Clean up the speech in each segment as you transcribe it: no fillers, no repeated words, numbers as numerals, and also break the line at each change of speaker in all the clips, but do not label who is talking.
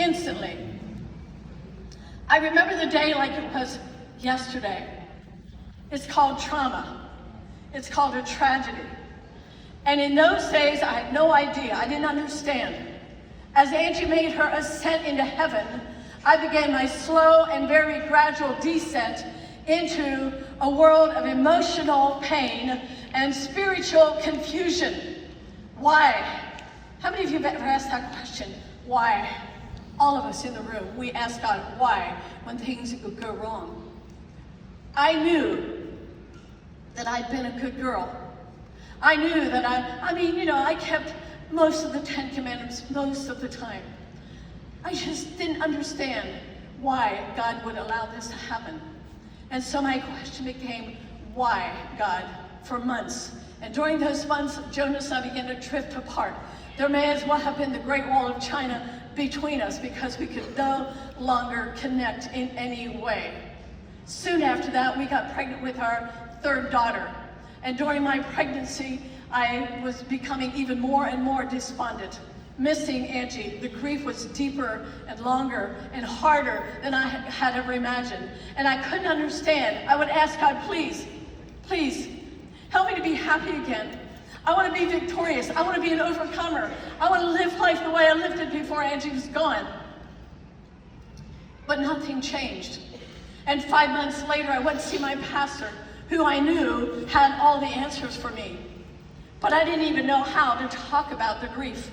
instantly. I remember the day like it was yesterday. It's called trauma. It's called a tragedy. And in those days, I had no idea. I didn't understand. As Angie made her ascent into heaven, I began my slow and very gradual descent into a world of emotional pain and spiritual confusion. Why? How many of you have ever asked that question? Why? All of us in the room, we ask God why when things go wrong. I knew that I'd been a good girl. I knew that I kept most of the 10 Commandments most of the time. I just didn't understand why God would allow this to happen. And so my question became, why, God, for months? And during those months, Jonas and I began to drift apart. There may as well have been the Great Wall of China between us because we could no longer connect in any way. Soon after that, we got pregnant with our third daughter. And during my pregnancy, I was becoming even more and more despondent. Missing Angie, the grief was deeper and longer and harder than I had ever imagined. And I couldn't understand. I would ask God, please, please, help me to be happy again. I want to be victorious. I want to be an overcomer. I want to live life the way I lived it before Angie was gone. But nothing changed. And 5 months later, I went to see my pastor, who I knew had all the answers for me. But I didn't even know how to talk about the grief.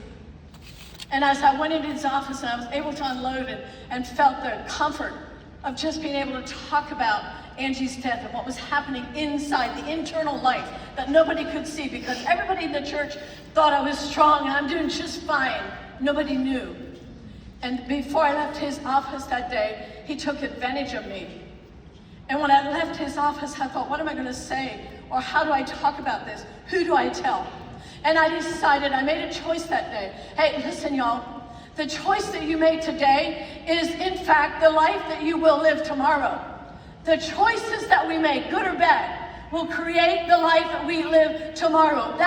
And as I went into his office and I was able to unload and felt the comfort of just being able to talk about Angie's death and what was happening inside the internal life that nobody could see because everybody in the church thought I was strong and I'm doing just fine. Nobody knew. And before I left his office that day, he took advantage of me. And when I left his office, I thought, what am I going to say? Or how do I talk about this? Who do I tell? And I decided, I made a choice that day. Hey, listen, y'all. The choice that you make today is, in fact, the life that you will live tomorrow. The choices that we make, good or bad, will create the life that we live tomorrow. That